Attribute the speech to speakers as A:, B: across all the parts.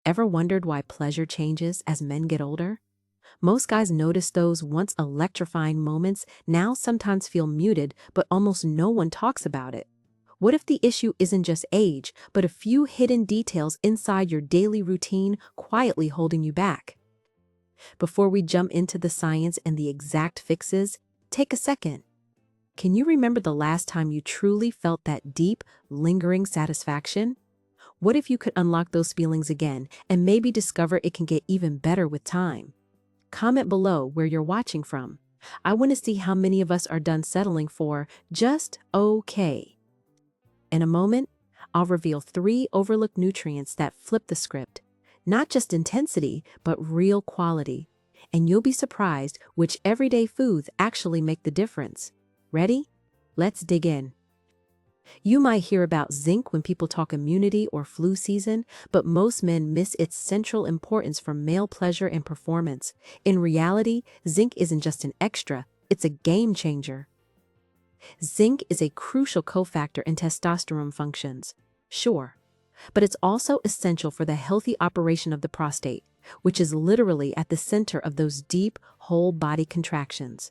A: Ever wondered why pleasure changes as men get older? Most guys notice those once electrifying moments now sometimes feel muted, but almost no one talks about it. What if the issue isn't just age, but a few hidden details inside your daily routine quietly holding you back? Before we jump into the science and the exact fixes, take a second. Can you remember the last time you truly felt that deep, lingering satisfaction? What if you could unlock those feelings again and maybe discover it can get even better with time? Comment below where you're watching from. I want to see how many of us are done settling for just okay. In a moment, I'll reveal 3 overlooked nutrients that flip the script. Not just intensity, but real quality. And you'll be surprised which everyday foods actually make the difference. Ready? Let's dig in. You might hear about zinc when people talk immunity or flu season, but most men miss its central importance for male pleasure and performance. In reality, zinc isn't just an extra, it's a game changer. Zinc is a crucial cofactor in testosterone functions, sure, but it's also essential for the healthy operation of the prostate, which is literally at the center of those deep, whole-body contractions.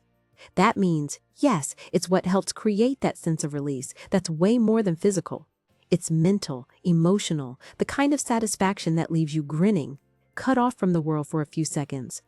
A: That means, yes, it's what helps create that sense of release that's way more than physical. It's mental, emotional, the kind of satisfaction that leaves you grinning, cut off from the world for a few seconds.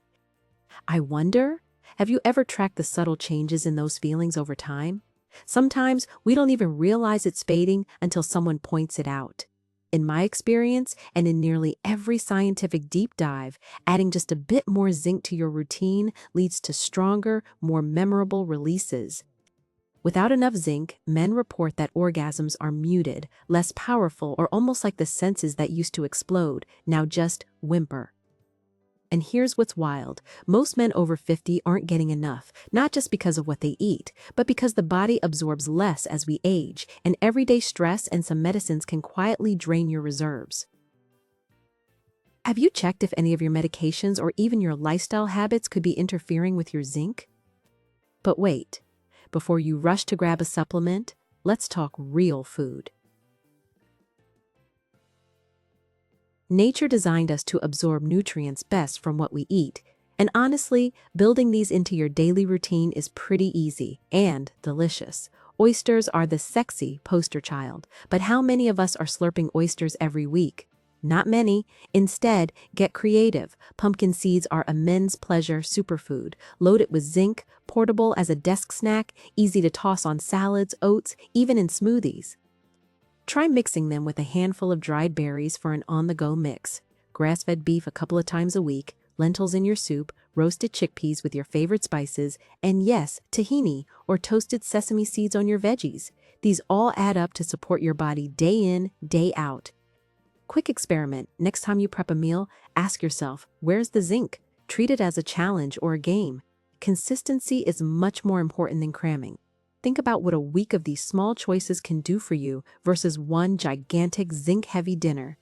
A: I wonder, have you ever tracked the subtle changes in those feelings over time? Sometimes we don't even realize it's fading until someone points it out. In my experience, and in nearly every scientific deep dive, adding just a bit more zinc to your routine leads to stronger, more memorable releases. Without enough zinc, men report that orgasms are muted, less powerful, or almost like the senses that used to explode, now just whimper. And here's what's wild. Most men over 50 aren't getting enough, not just because of what they eat, but because the body absorbs less as we age, and everyday stress and some medicines can quietly drain your reserves. Have you checked if any of your medications or even your lifestyle habits could be interfering with your zinc? But wait, before you rush to grab a supplement, let's talk real food. Nature designed us to absorb nutrients best from what we eat, and honestly, building these into your daily routine is pretty easy and delicious. Oysters are the sexy poster child, but how many of us are slurping oysters every week? Not many. Instead, get creative. Pumpkin seeds are a men's pleasure superfood, loaded with zinc, portable as a desk snack, easy to toss on salads, oats, even in smoothies. Try mixing them with a handful of dried berries for an on-the-go mix. Grass-fed beef a couple of times a week, lentils in your soup, roasted chickpeas with your favorite spices, and yes, tahini or toasted sesame seeds on your veggies. These all add up to support your body day in, day out. Quick experiment. Next time you prep a meal, ask yourself, where's the zinc? Treat it as a challenge or a game. Consistency is much more important than cramming. Think about what a week of these small choices can do for you versus one gigantic zinc-heavy dinner.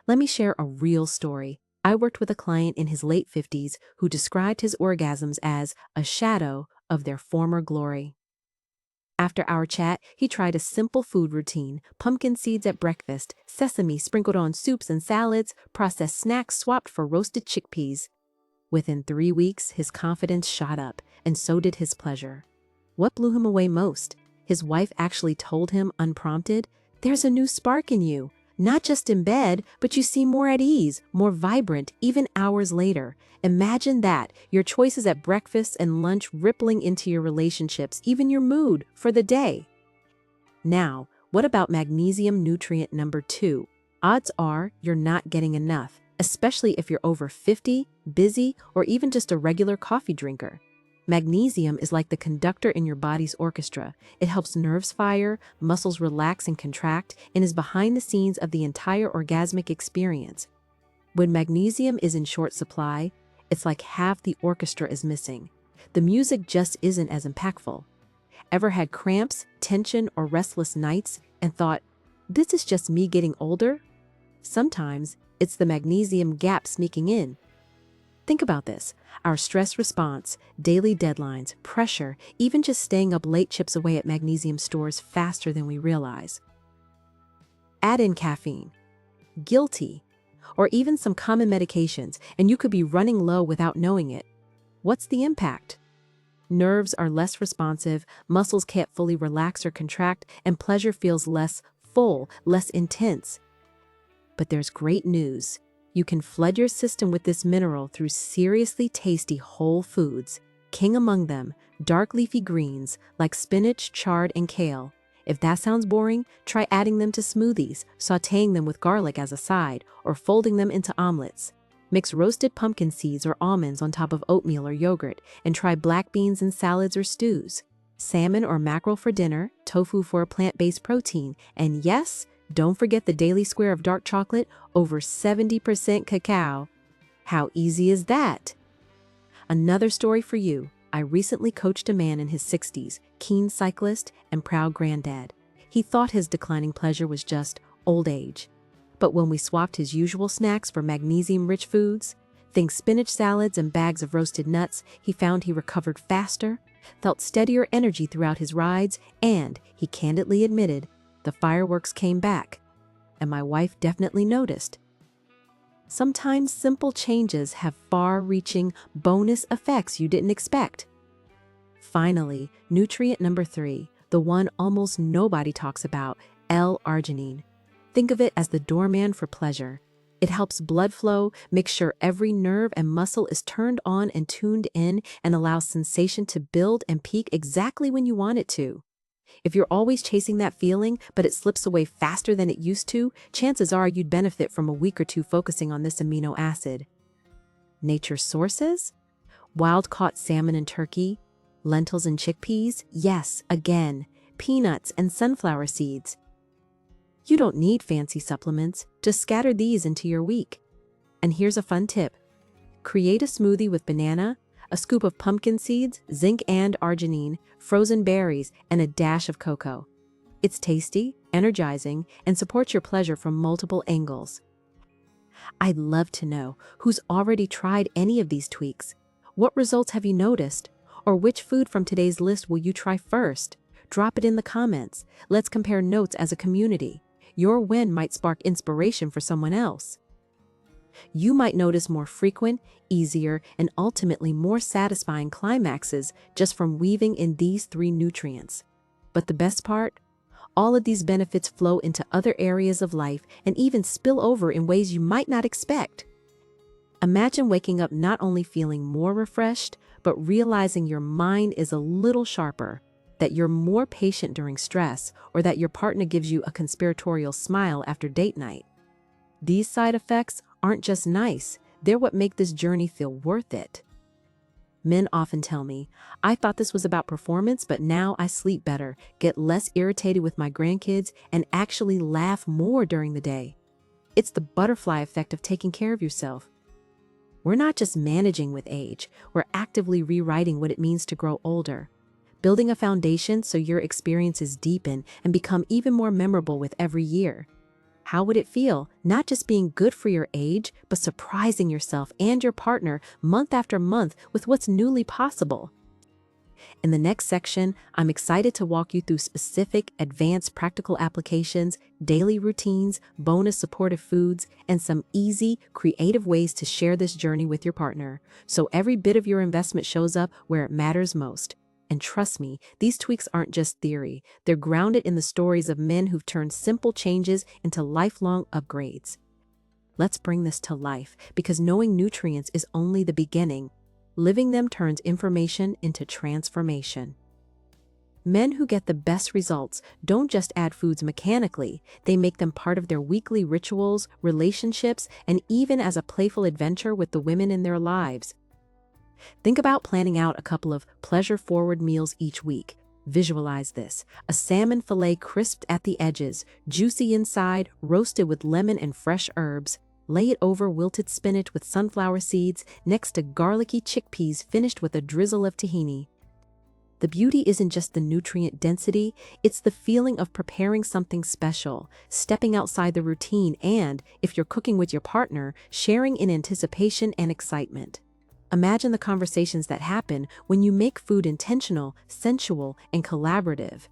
A: Let me share a real story. I worked with a client in his late 50s who described his orgasms as a shadow of their former glory. After our chat, he tried a simple food routine: pumpkin seeds at breakfast, sesame sprinkled on soups and salads, processed snacks swapped for roasted chickpeas. Within 3 weeks, his confidence shot up, and so did his pleasure. What blew him away most? His wife actually told him, unprompted, "There's a new spark in you. Not just in bed, but you seem more at ease, more vibrant, even hours later." Imagine that, your choices at breakfast and lunch rippling into your relationships, even your mood for the day. Now, what about magnesium nutrient number 2? Odds are you're not getting enough, especially if you're over 50, busy, or even just a regular coffee drinker. Magnesium is like the conductor in your body's orchestra. It helps nerves fire, muscles relax and contract, and is behind the scenes of the entire orgasmic experience. When magnesium is in short supply, it's like half the orchestra is missing. The music just isn't as impactful. Ever had cramps, tension, or restless nights and thought, this is just me getting older? Sometimes it's the magnesium gap sneaking in. Think about this. Our stress response, daily deadlines, pressure, even just staying up late chips away at magnesium stores faster than we realize. Add in caffeine. Guilty. or even some common medications, and you could be running low without knowing it. What's the impact? Nerves are less responsive, muscles can't fully relax or contract, and pleasure feels less full, less intense. But there's great news. You can flood your system with this mineral through seriously tasty whole foods. King among them, dark leafy greens like spinach, chard, and kale. If that sounds boring, try adding them to smoothies, sautéing them with garlic as a side, or folding them into omelets. Mix roasted pumpkin seeds or almonds on top of oatmeal or yogurt, and try black beans in salads or stews. Salmon or mackerel for dinner, tofu for a plant-based protein, and yes, don't forget the daily square of dark chocolate, over 70% cacao. How easy is that? Another story for you. I recently coached a man in his 60s, keen cyclist and proud granddad. He thought his declining pleasure was just old age. But when we swapped his usual snacks for magnesium-rich foods, think spinach salads and bags of roasted nuts, he found he recovered faster, felt steadier energy throughout his rides, and, he candidly admitted, the fireworks came back. And my wife definitely noticed. Sometimes simple changes have far-reaching bonus effects you didn't expect. Finally, nutrient number 3, the one almost nobody talks about, L-arginine. Think of it as the doorman for pleasure. It helps blood flow, makes sure every nerve and muscle is turned on and tuned in, and allows sensation to build and peak exactly when you want it to. If you're always chasing that feeling, but it slips away faster than it used to, chances are you'd benefit from a week or two focusing on this amino acid. Nature's sources? Wild-caught salmon and turkey, lentils and chickpeas, yes, again, peanuts and sunflower seeds. You don't need fancy supplements, just scatter these into your week. And here's a fun tip. Create a smoothie with banana, a scoop of pumpkin seeds, zinc and arginine, frozen berries, and a dash of cocoa. It's tasty, energizing, and supports your pleasure from multiple angles. I'd love to know who's already tried any of these tweaks. What results have you noticed? Or which food from today's list will you try first? Drop it in the comments. Let's compare notes as a community. Your win might spark inspiration for someone else. You might notice more frequent, easier, and ultimately more satisfying climaxes just from weaving in these 3 nutrients. But the best part? All of these benefits flow into other areas of life and even spill over in ways you might not expect. Imagine waking up not only feeling more refreshed, but realizing your mind is a little sharper, that you're more patient during stress, or that your partner gives you a conspiratorial smile after date night. These side effects aren't just nice, they're what make this journey feel worth it. Men often tell me, I thought this was about performance, but now I sleep better, get less irritated with my grandkids, and actually laugh more during the day. It's the butterfly effect of taking care of yourself. We're not just managing with age, we're actively rewriting what it means to grow older, building a foundation so your experiences deepen and become even more memorable with every year. How would it feel, not just being good for your age, but surprising yourself and your partner month after month with what's newly possible? In the next section, I'm excited to walk you through specific, advanced practical applications, daily routines, bonus supportive foods, and some easy, creative ways to share this journey with your partner, so every bit of your investment shows up where it matters most. And trust me, these tweaks aren't just theory. They're grounded in the stories of men who've turned simple changes into lifelong upgrades. Let's bring this to life, because knowing nutrients is only the beginning. Living them turns information into transformation. Men who get the best results don't just add foods mechanically, they make them part of their weekly rituals, relationships, and even as a playful adventure with the women in their lives. Think about planning out a couple of pleasure-forward meals each week. Visualize this: a salmon fillet crisped at the edges, juicy inside, roasted with lemon and fresh herbs. Lay it over wilted spinach with sunflower seeds, next to garlicky chickpeas finished with a drizzle of tahini. The beauty isn't just the nutrient density, it's the feeling of preparing something special, stepping outside the routine, and, if you're cooking with your partner, sharing in anticipation and excitement. Imagine the conversations that happen when you make food intentional, sensual, and collaborative.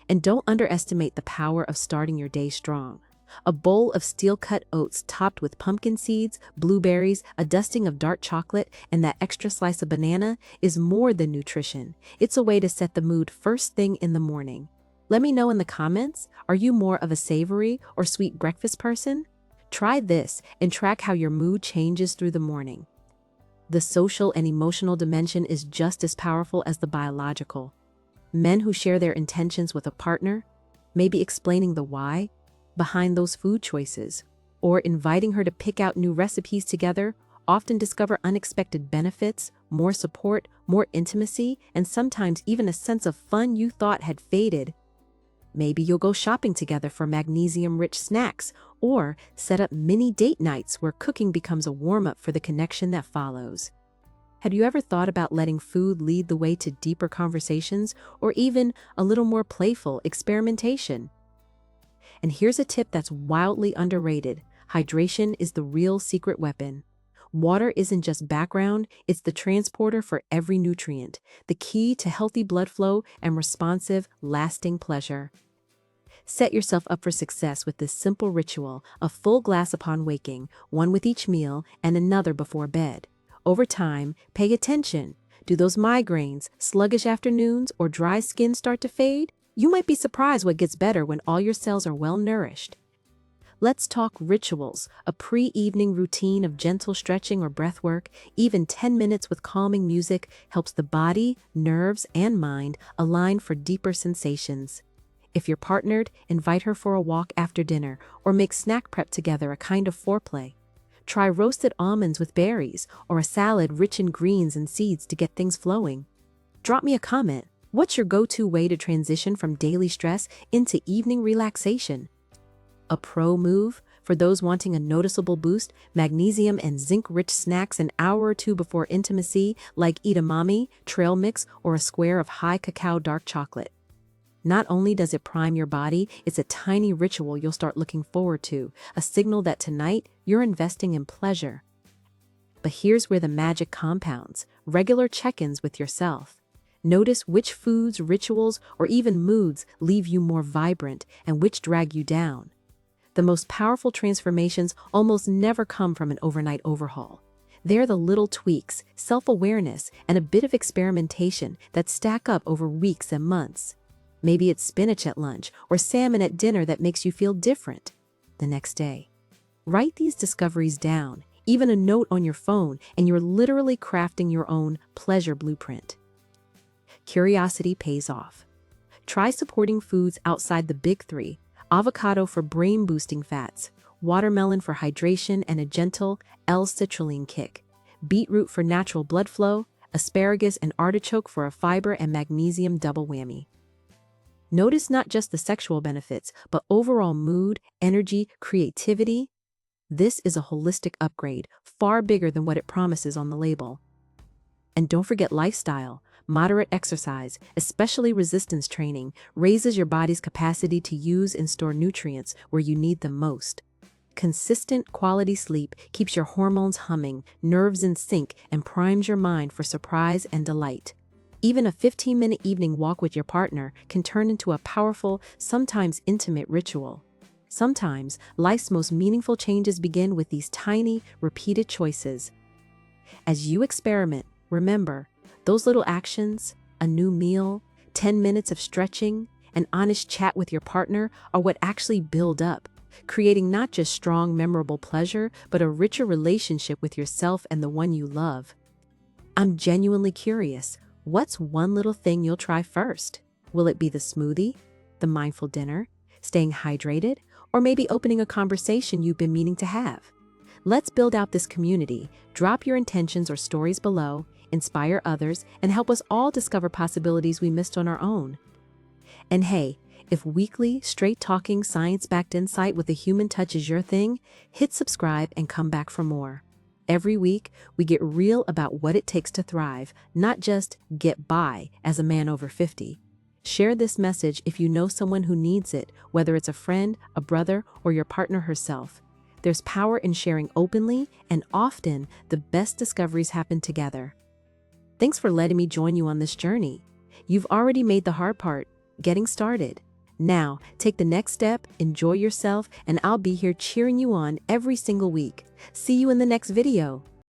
A: And don't underestimate the power of starting your day strong. A bowl of steel-cut oats topped with pumpkin seeds, blueberries, a dusting of dark chocolate, and that extra slice of banana is more than nutrition. It's a way to set the mood first thing in the morning. Let me know in the comments, are you more of a savory or sweet breakfast person? Try this and track how your mood changes through the morning. The social and emotional dimension is just as powerful as the biological. Men who share their intentions with a partner, maybe explaining the why behind those food choices, or inviting her to pick out new recipes together, often discover unexpected benefits, more support, more intimacy, and sometimes even a sense of fun you thought had faded. Maybe you'll go shopping together for magnesium-rich snacks, or set up mini date nights where cooking becomes a warm-up for the connection that follows. Have you ever thought about letting food lead the way to deeper conversations, or even a little more playful experimentation? And here's a tip that's wildly underrated. Hydration is the real secret weapon. Water isn't just background, it's the transporter for every nutrient, the key to healthy blood flow and responsive, lasting pleasure. Set yourself up for success with this simple ritual: a full glass upon waking, one with each meal, and another before bed. Over time, pay attention. Do those migraines, sluggish afternoons, or dry skin start to fade? You might be surprised what gets better when all your cells are well nourished. Let's talk rituals, a pre-evening routine of gentle stretching or breath work. Even 10 minutes with calming music helps the body, nerves, and mind align for deeper sensations. If you're partnered, invite her for a walk after dinner, or make snack prep together a kind of foreplay. Try roasted almonds with berries, or a salad rich in greens and seeds to get things flowing. Drop me a comment. What's your go-to way to transition from daily stress into evening relaxation? A pro move, for those wanting a noticeable boost, magnesium and zinc-rich snacks an hour or two before intimacy, like edamame, trail mix, or a square of high cacao dark chocolate. Not only does it prime your body, it's a tiny ritual you'll start looking forward to, a signal that tonight you're investing in pleasure. But here's where the magic compounds: regular check-ins with yourself. Notice which foods, rituals, or even moods leave you more vibrant and which drag you down. The most powerful transformations almost never come from an overnight overhaul. They're the little tweaks, self-awareness, and a bit of experimentation that stack up over weeks and months. Maybe it's spinach at lunch or salmon at dinner that makes you feel different the next day. Write these discoveries down, even a note on your phone, and you're literally crafting your own pleasure blueprint. Curiosity pays off. Try supporting foods outside the big three: avocado for brain-boosting fats, watermelon for hydration and a gentle L-citrulline kick, beetroot for natural blood flow, asparagus and artichoke for a fiber and magnesium double whammy. Notice not just the sexual benefits, but overall mood, energy, creativity. This is a holistic upgrade, far bigger than what it promises on the label. And don't forget lifestyle. Moderate exercise, especially resistance training, raises your body's capacity to use and store nutrients where you need them most. Consistent quality sleep keeps your hormones humming, nerves in sync, and primes your mind for surprise and delight. Even a 15-minute evening walk with your partner can turn into a powerful, sometimes intimate ritual. Sometimes, life's most meaningful changes begin with these tiny, repeated choices. As you experiment, remember, those little actions, a new meal, 10 minutes of stretching, an honest chat with your partner are what actually build up, creating not just strong, memorable pleasure, but a richer relationship with yourself and the one you love. I'm genuinely curious. What's one little thing you'll try first? Will it be the smoothie, the mindful dinner, staying hydrated, or maybe opening a conversation you've been meaning to have? Let's build out this community. Drop your intentions or stories below, inspire others, and help us all discover possibilities we missed on our own. And hey, if weekly, straight-talking, science-backed insight with a human touch is your thing, hit subscribe and come back for more. Every week, we get real about what it takes to thrive, not just get by as a man over 50. Share this message if you know someone who needs it, whether it's a friend, a brother, or your partner herself. There's power in sharing openly, and often the best discoveries happen together. Thanks for letting me join you on this journey. You've already made the hard part, getting started. Now, take the next step, enjoy yourself, and I'll be here cheering you on every single week. See you in the next video.